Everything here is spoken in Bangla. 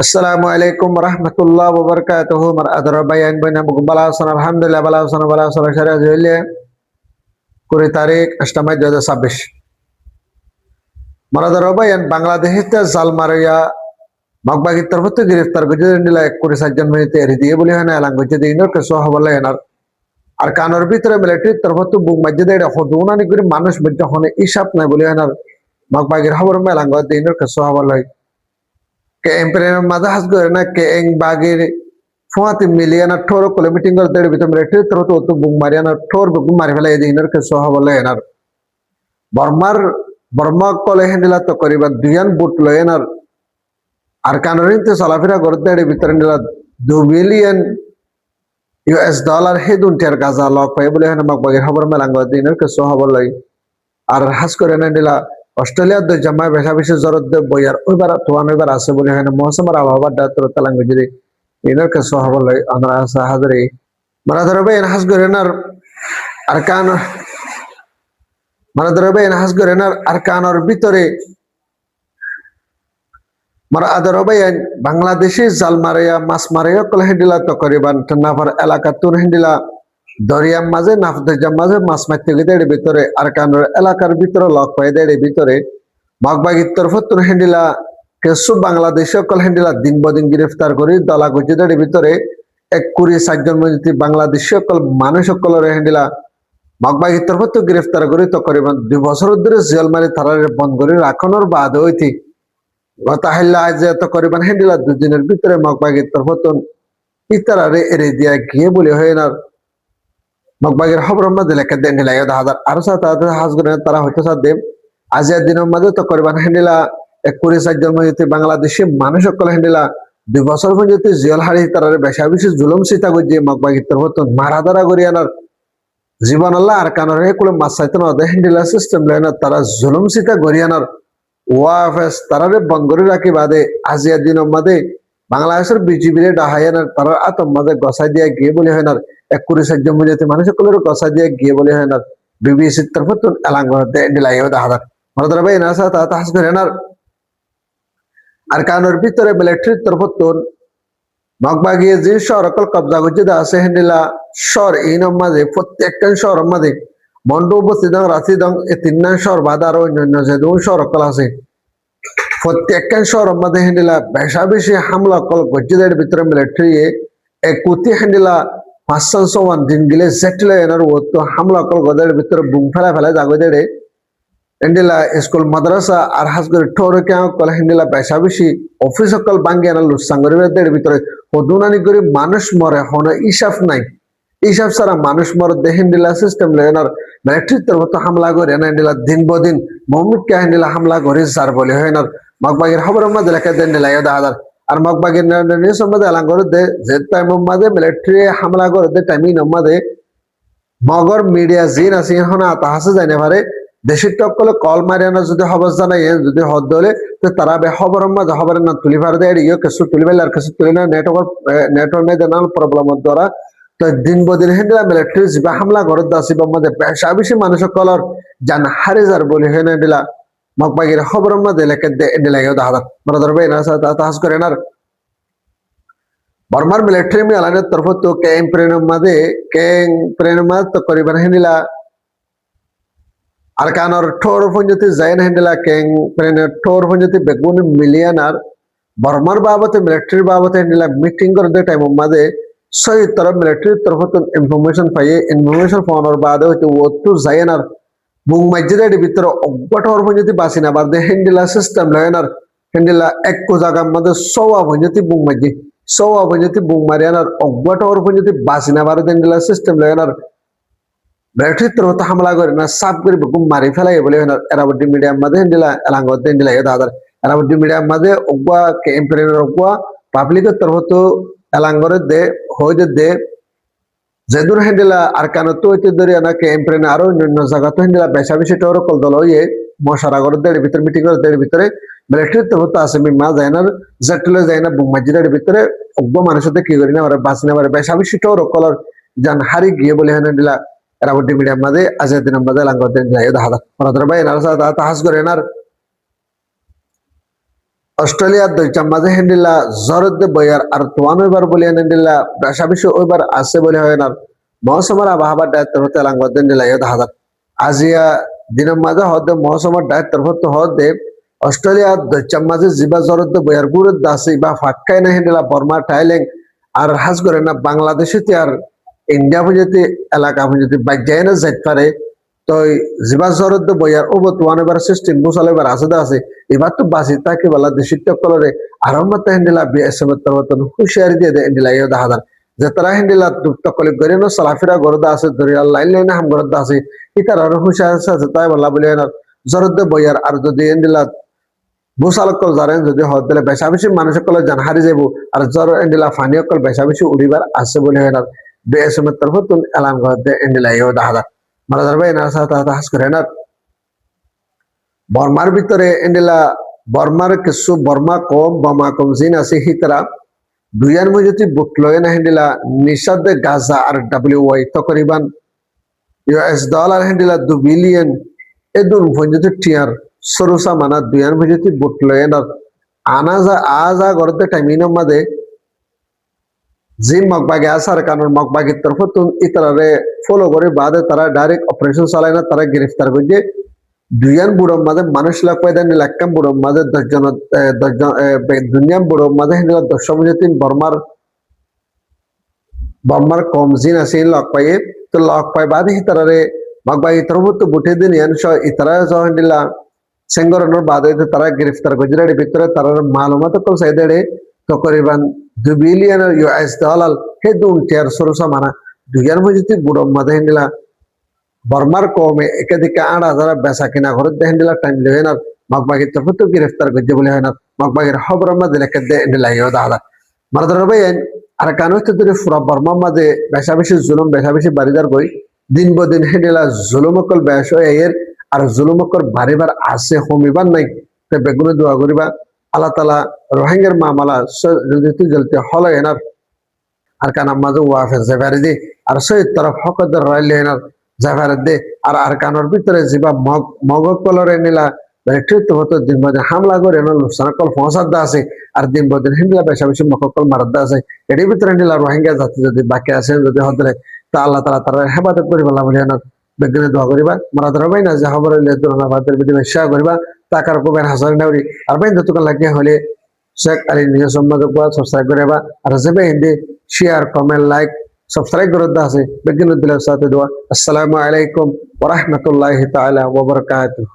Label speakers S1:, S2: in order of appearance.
S1: Assalamualaikum warahmatullahi wabarakatuh. Mar bayan bana balasan alhamdulillah balasan syariah jelle kuri tarik 8 Mei 2026 মারাদার বায়ান বাংলাদেশিতে জাল মারিয়া মগবাগি তরফতে গ্রেফতার গজে নিলা 21 মিনিটে এরি দিয়ে বলি হয় না এলাং গজে দিনর কেসো হবলে এনার আর কানোর ভিতরে মিলিটারি তরফতে বুক মাঝে দেড় হদুনানি করে মানুষ বলতে হনে ইসাব নাই বলি হয় না মগবাগির খবর মেলাং গজে দিনর কেসো হবলে ke emperor mada has gore na ke eng bagir fuati miliana thoro kole meeting kor dere bitom rete tro to bung mariana thor bung mari fela edinar ke so habole enar Varma কলে হেন্ডিলা তো করিবা দুয়ান বুট লয়েনার আর কানরিতে চলাফেরা করতে এর ভিতরে নিলা 2 বিলিয়ন ইউএস ডলার হেদুন টিয়ার গাজা লক পাই বলে হেনা মগবাগির খবর মেলাং গজে দিনর ke so habole আর হাস করে না দিলা অস্ট্রেলিয়ার দে জামাই বেশা বেশি জরত দে বইয়ার ওইবার তোয়ান ওইবার আছে বলে হয় না মৌসুমের আবহাওয়ার ডাক্তার তালাং গজরি এনার কাছে হবল আমরা আসা হাজারে মারা ধরবে এন হাস গরেনার আরকান মারা ধরবে এন হাস গরেনার আরকানের ভিতরে মারা আদরবে বাংলাদেশি জাল মারিয়া মাছ মারিয়া কল হেন্ডিলা তকরিবান নাফার এলাকা তুর হেন্ডিলা দরিয়ার মাঝে নাফদের মাঝে মাছ মারতে গেলে এর ভিতরে আরকানের এলাকার ভিতরে লক পাই দেয় এর ভিতরে মগবাগির তরফতুন হেন্ডিলা কেসু বাংলাদেশ কল হেন্ডিলা দিন বদিন গ্রেফতার করি দলা গুজেদের ভিতরে 21 জন মধ্যে বাংলাদেশ কল মানুষ সকলের হেন্ডিলা মগবাগির তরফত গ্রেফতার করি তকরিবান 2 বছর ধরে জেল মারি থারারে বন্ধ করে রাখানোর বাদ হইতি গত হাইলা আজ তকরিবান হেন্ডিলা 2 দিনের ভিতরে মগবাগির তরফতুন ইতারারে এরে দিয়া গিয়ে বলে হয় না মগবাগির খবর মধ্যে লেখা দেন হেন্ডিলা হাজার আরো সাথে হাজ করে তারা হইতে সাথে আজিয়া দিনের মাঝে তো করিবান হেন্ডিলা 21 জন মধ্যে বাংলাদেশি মানুষ সকল হেন্ডিলা 2 বছর পর্যন্ত জেল হারি তারা বেশা বেশি জুলুম সীতা গজিয়ে মগবাগির তরফত মারা ধরা করিয়ানার জীবন আল্লাহ আর কানর কুলে মাছ চাইতে না হেন্ডিলা সিস্টেম লেনা তারা জুলুম সীতা গরিয়ানার ওয়াফেস তারারে বন্ধ করে রাখি বাদে আজিয়া দিনের মাঝে বাংলাদেশের বিজিবিরে ডাহাইয়ানার তারা আতম মাঝে গসাই দিয়া গিয়ে বলে হয় না 21 জন মধ্যে মানুষ সকলের গসাই দিয়া গিয়ে বলে হয় না বিবিসির তরফত এলাঙ্গ হেন্ডিলা দেখা মারা ভাই না তা হাস করে না আর কানোর ভিতরে মিলিটারির তরফতুন মগবাগিয়ে যে শহরকল কবজা করছে আছে হেন্ডিলা শহর এই মাঝে প্রত্যেকটা শহরের মাঝে মন্ড উপস্থিত রাশিদং এই 3 শহর বাদ আর অন্যান্য যে 2 শহরকল আছে প্রত্যেকটা শহরের মাঝে হেন্ডিলা বেশা বেশি হামলা কল গজ্জিদের ভিতরে মিলিটারি কুতি হেন্ডিলা 501 দিন গেলে জেটলে এনার ও তো হামলা কল গদের ভিতরে বুম ফেলা জাগদের হেন্ডিলা স্কুল মাদ্রাসা আর হাস করে ঠোরে কেউ কল হেন্ডিলা বেশা বেশি অফিস সকল বাঙ্গিয়ে আনা লুসাঙ্গের ভিতরে হদুনানি করে মানুষ মরে হন ইসাফ নাই ইসাফ ছাড়া মানুষ মরে দে হেন্ডিলা সিস্টেম লেনার মিলিটারির তরফ হামলা করে না হেন্ডিলা দিন বদিন মোহাম্মদকে হেন্ডিলা হামলা করে যার বলে হয় না মগবাগির খবর মধ্যে লেখা দেন হেন্ডিলা হাজার আর মগবাগির নিউজ মধ্যে এলান করে দে যে টাইম মধ্যে মিলিটারি হামলা করে দে টাইমিং মধ্যে মগর মিডিয়া জিন আছে হন তাহাসে যাই না পারে দেশের টকলে কল মারিয়ানা যদি খবর জানাই যদি হদ দলে তো তারা বে খবর মাঝে খবরের না তুলি ফার দেয় ইয়ে কিছু তুলি বেলে আর কিছু তুলি না নেটওয়ার্ক মেয়ে দেন প্রবলেম দ্বারা তো দিন বদিন হেন্ডিলা মিলিটারি যা হামলা ঘর দাসি মধ্যে বেশা বেশি মানুষ কলর জান হারে যার বলে হেন দিলা মগবাগির খবর মধ্যে লেখে দিলা দাদা মনে ধরবে না তাহাস করে না বর্মার মিলিটারি মেলানের তরফ তো ক্যাং প্রেনের মাঝে তো করিবেন হেন্ডিলা আর কানোর ঠোর পঞ্জতি জাইন হেন্ডিলা ক্যাং প্রেনের ঠোর পঞ্জতি বেগুন মিলিয়নার বর্মার বাবতে মিলিটারির বাবতে হেন্ডিলা মিটিং করতে টাইম মাঝে সহি তরফ মিলিটারির তরফ ইনফরমেশন পাইয়ে ইনফরমেশন পাওয়ানোর বাদে হয়তো ও তো জাইনার বুং মসজিদের ভিতরে অজ্ঞাঠর পঞ্জতি বাসিনা বাদে হেন্ডিলা সিস্টেম লয়নার হেন্ডিলা এক জায়গার মধ্যে সওয়া পঞ্জতি বুং মসজিদ সওয়া পঞ্জতি বুং মারিয়ানার অজ্ঞাঠর পঞ্জতি বাসিনা বাদে হেন্ডিলা সিস্টেম লয়নার মিলিটারির তরফ হামলা করে না সাপ করে বুকুম মারি ফেলাই বলে এরাবডি মিডিয়াম মাঝে হেন্ডিলা এলাঙ্গ হেন্ডিলা দাদার এরাবডি মিডিয়াম মাঝে অগুয়া ক্যাম্পেইনের অগুয়া পাবলিকের তরফ তো এলাঙ্গরে দে হইতে দে যেদুর হেন্ডিলা আর কানত হইতে ধরে না ক্যাম্পেইন আরো অন্যান্য জায়গা তো হেন্ডিলা বেশা বেশি টর কল দল হইয়ে মশারাগর দেড় ভিতরে মিটিং করে দেড় ভিতরে মিলিটারির তরফ আছে মা যায় না জেটলে যায় না বুক মসজিদের ভিতরে অজ্ঞ মানুষের কি করি না বাঁচি না বেশা বেশি টর কলর জান হারি গিয়ে বলে হেন্ডিলা এরাবডি মিডিয়াম মাঝে আজের দিনের মাঝে এলাঙ্গর দেখা ভাই তাহাস করে না অস্ট্রেলিয়ার দুইটা মাঝে হেন্ডিলা জরদ বয়ার আর তোয়ান ওইবার বলে হেন্ডিলা বেশা বেশি ওইবার আছে বলে হয় না মৌসুমের আবহাওয়ার দায়িত্ব হতে লাঙ্গদ হেন্ডিলা ইয়ে দেখা যাক আজিয়া দিনের মাঝে হদে মৌসুমের দায়িত্ব হতে হদে অস্ট্রেলিয়ার দুইটা মাঝে জিবা জরদ বয়ার গুরুদ আছে বা ফাক্কাই না হেন্ডিলা বর্মা টাইলেং আর হাজ করে না বাংলাদেশে আর ইন্ডিয়া বুঝতে এলাকা বুঝতে বাজ্যায় না যাইতে পারে তো জিবা জরদ বয়ার ও তোয়ান এবার সিস্টেম মুসাল এবার আছে এবার তো বাসি তাকে বলা দেশিত কলরে আরম্ভ হেন্ডিলা বিএসএম তরতন হুশিয়ারি দিয়ে দে হেন্ডিলা ইয়ে দেখা যান যে তারা হেন্ডিলা তকলে করে না সালাফিরা গরদা আছে দরিয়া লাইন লাইনে হাম গরদা আছে ইতার আর হুশিয়ার আছে তাই বলা বলে না জরদ বয়ার আর যদি হেন্ডিলা বুসালকল জানেন যদি হদ দিলে বেশা বেশি মানুষের কলে জান হারি যাব আর জ্বর এন্ডিলা ফানি অকল বেশা বেশি উড়িবার আছে বলে হয় না বিএসএম তরফতুন এলাম গরদে হেন্ডিলা ইয়ে দেখা যান মারা যাবে না সাথে হাস করে না বর্মার ভিতরে এন্ডিলা বর্মার কিছু বর্মা কম বমা কম জিন আছে হিতরা দুইয়ার মধ্যে বুটলয় না হেন্ডিলা নিষাদ গাজা আর ডাব্লিউআই তকরিবান US$ হেন্ডিলা 2 বিলিয়ন এদুন পর্যন্ত টিয়ার সরুসা মানা দুইয়ার মধ্যে বুটলয় না আনাজা আজা গরতে টাইমিনের মাঝে জিম মকবাগে আসার কারণ মকবাগের তরফ ইতরারে ফলো করে বাদে তারা ডাইরেক্ট অপারেশন চালায় না তারা গ্রেফতার করে দুইয়ান বুড়োর মাঝে মানুষ লাগ পয়দা নিলাক্কাম বুড়োর মাঝে 10 জন দুনিয়াম বুড়োর মাঝে হিন্দুরা 10 বর্মার কম জিন আছে লক পাইয়ে তো লক পাই বাদে হিতারে মগবাই তরবত বুটে দিন ইয়ানস ইতারা জহিলা সেঙ্গরনের বাদে তারা গ্রেফতার করে ভিতরে তার মালুমাত কল সাইদেড়ে তকরিবান $2 বিলিয়ন হে দুন টিয়ার সরসা মানা দুইয়ার মধ্যে বুড়োর মাঝে হিন্দুলা বর্মার কমে একাধিকে 8,000 বেচা কিনা ঘর দেহেন্ডিলা টাইম লয় না মগবাগের তরফ গ্রেফতার করছে বলে হয় না মগবাগের খবর মাঝে লেখে দেহেন্ডিলা ইয়ে দাদা মারাদার ভাই আর কানো ধরে পুরা বর্মার মাঝে বেশা বেশি জুলুম বেশা বেশি বাড়িদার বই দিন বদিন হেন্ডিলা জুলুমকল বেশ এর আর জুলুমকল বাড়িবার আছে কমিবার নাই তো বেগুনে দোয়া করিবা আল্লাহ তালা রোহিঙ্গার মামলা জলদি জলদি হল এনার আর কানার মাঝে ওয়াফের জেবারি দি আর সেই তরফ হকদার রাইলে এনার জাফার দে আর কানোর ভিতরে যা মগ কলরে নিলা দিন বদিন হামলা করে লোকসান কল ফসাদ আছে আর দিন বদিন হিন্দুলা বেশা বেশি মকল মারাদ আছে এটির ভিতরে নিলা রোহিঙ্গা জাতি যদি বাকি আছে যদি হদরে তা আল্লাহ তালা তারা হেফাজত করি বলা বলি বিজ্ঞানে দোয়া করিবা মারাদ রবাই না যে খবর শেয়ার করিবা তাকার কুবের হাসান নাউরি আর বাইন দোকান লাগিয়ে হলে শেখ আলী নিউজ সম্বাদ সাবস্ক্রাইব করিবা আর যাবে Hindi share comment like subscribe করে দেওয়া আছে বিজ্ঞান সাথে দোয়া আসসালামু আলাইকুম ওয়া রাহমাতুল্লাহি তাআলা ওয়া বারাকাতুহু।